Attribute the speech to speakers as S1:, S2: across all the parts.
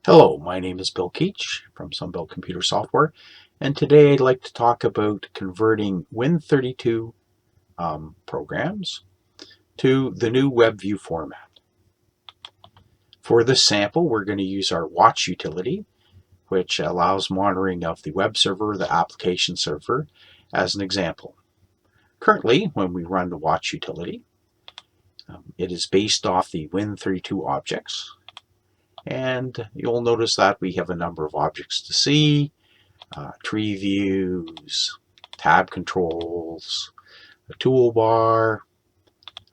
S1: Hello, my name is Bill Keach from Sunbelt Computer Software, and today I'd like to talk about converting Win32 programs to the new WebView format. For this sample, we're going to use our Watch utility, which allows monitoring of the web server, the application server, as an example. Currently, when we run the Watch utility, it is based off the Win32 objects. And you'll notice that we have a number of objects to see, tree views, tab controls, a toolbar,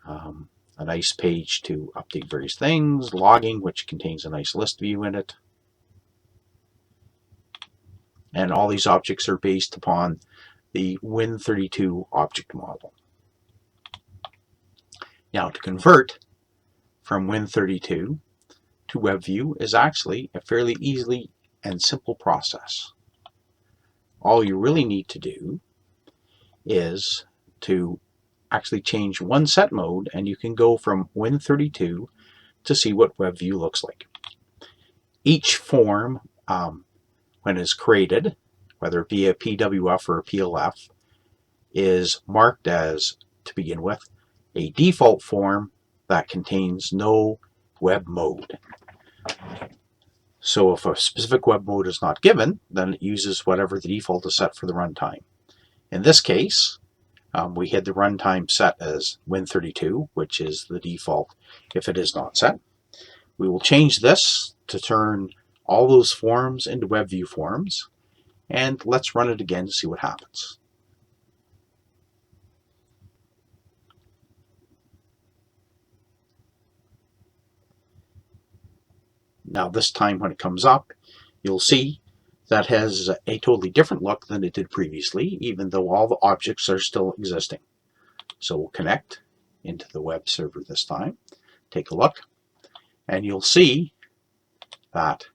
S1: a nice page to update various things, logging, which contains a nice list view in it. And all these objects are based upon the Win32 object model. Now, to convert from Win32 to WebView is actually a fairly easy and simple process. All you really need to do is to actually change one set mode, and you can go from Win32 to see what WebView looks like. Each form, when it's created, whether it be a PWF or a PLF, is marked as, to begin with, a default form that contains no web mode. So if a specific web mode is not given, then it uses whatever the default is set for the runtime. In this case, we had the runtime set as Win32, which is the default if it is not set. We will change this to turn all those forms into WebView forms, and let's run it again to see what happens. Now this time when it comes up, you'll see that has a totally different look than it did previously, even though all the objects are still existing. So we'll connect into the web server this time, take a look, and you'll see that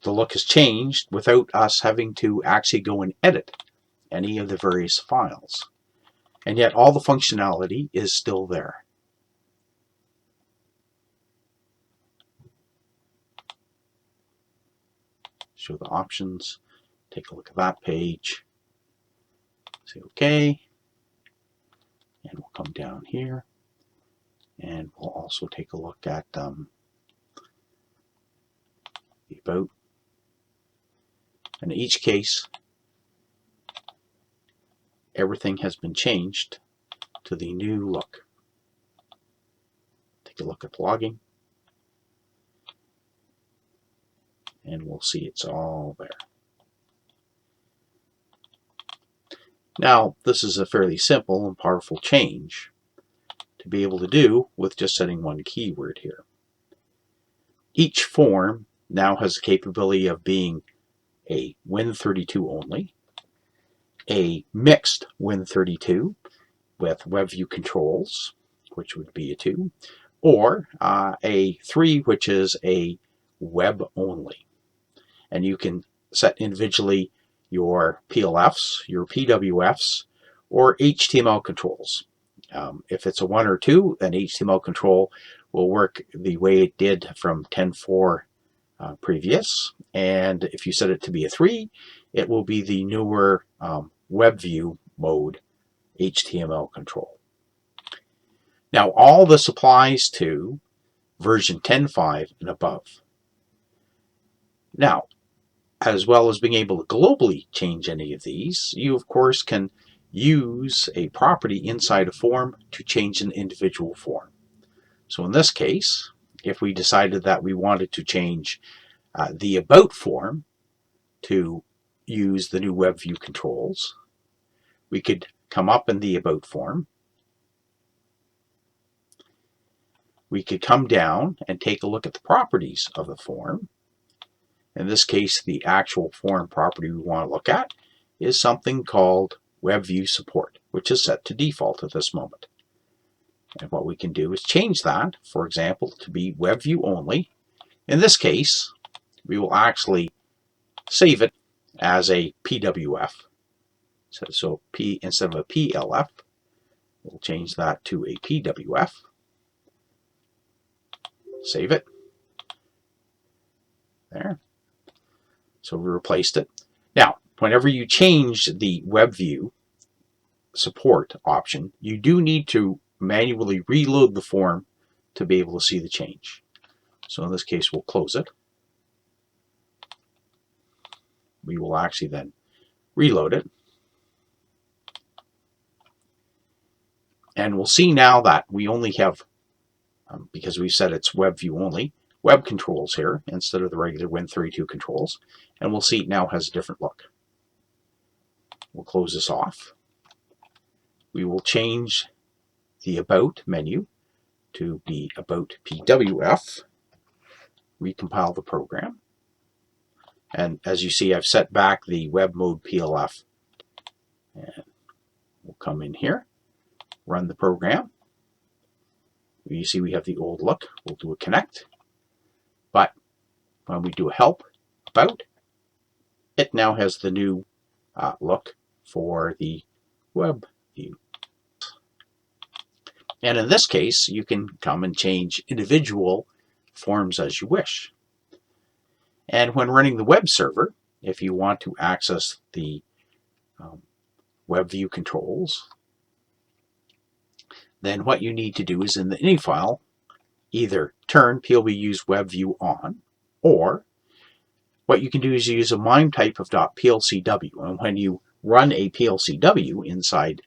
S1: the look has changed without us having to actually go and edit any of the various files. And yet all the functionality is still there. Show the options, take a look at that page, say OK, and we'll come down here, and we'll also take a look at the About. And in each case, everything has been changed to the new look. Take a look at logging, and we'll see it's all there. Now, this is a fairly simple and powerful change to be able to do with just setting one keyword here. Each form now has the capability of being a Win32 only, a mixed Win32 with WebView controls, which would be a 2, or a 3, which is a web only. And you can set individually your PLFs, your PWFs, or HTML controls. If it's a 1 or 2, then HTML control will work the way it did from 10.4 previous. And if you set it to be a 3, it will be the newer WebView mode HTML control. Now all this applies to version 10.5 and above. Now, as well as being able to globally change any of these, you of course can use a property inside a form to change an individual form. So in this case, if we decided that we wanted to change the About form to use the new WebView controls, we could come up in the About form. We could come down and take a look at the properties of the form. In this case, the actual form property we want to look at is something called WebView support, which is set to default at this moment. And what we can do is change that, for example, to be WebView only. In this case, we will actually save it as a PWF. So instead of a PLF, we'll change that to a PWF. Save it. There. So we replaced it. Now, whenever you change the WebView support option, you do need to manually reload the form to be able to see the change. So in this case, we'll close it. We will actually then reload it. And we'll see now that we only have, because we said it's WebView only, web controls here instead of the regular Win32 controls. And we'll see it now has a different look. We'll close this off. We will change the About menu to be About PWF. Recompile the program. And as you see, I've set back the web mode PLF. And we'll come in here, run the program. You see we have the old look. We'll do a connect. But when we do a help about, it now has the new look for the web view. And in this case, you can come and change individual forms as you wish. And when running the web server, if you want to access the WebView controls, then what you need to do is in the ini file, either turn PLBU's WebView on, or what you can do is use a MIME type of .plcw. And when you run a PLCW inside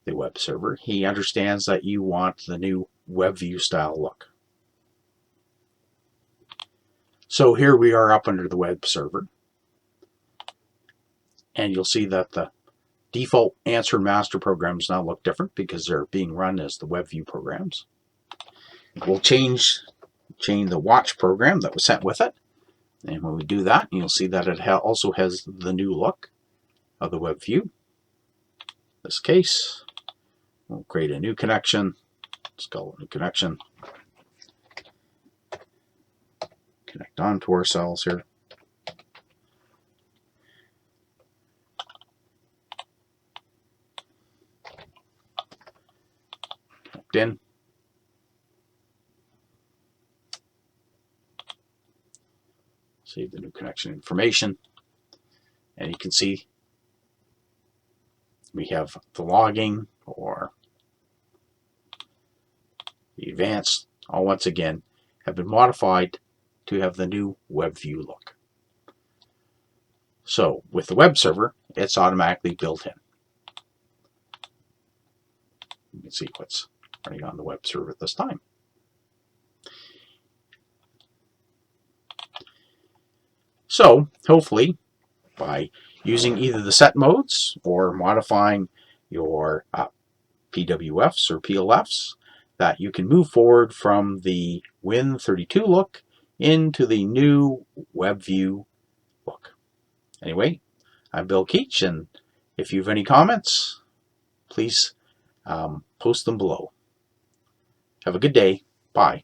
S1: the web server, he understands that you want the new WebView style look. So here we are up under the web server, and you'll see that the default answer master programs now look different because they're being run as the WebView programs. We'll change the watch program that was sent with it, and when we do that, you'll see that it also has the new look of the WebView. In this case, we'll create a new connection. Let's call it a new connection. Connect onto our cells here. Connect in. Save the new connection information. And you can see we have the logging or the advanced, all once again have been modified to have the new WebView look. So with the web server, it's automatically built in. You can see what's running on the web server at this time. So hopefully by using either the set modes or modifying your PWFs or PLFs, that you can move forward from the Win32 look into the new WebView look. Anyway, I'm Bill Keach, and if you have any comments, please post them below. Have a good day. Bye.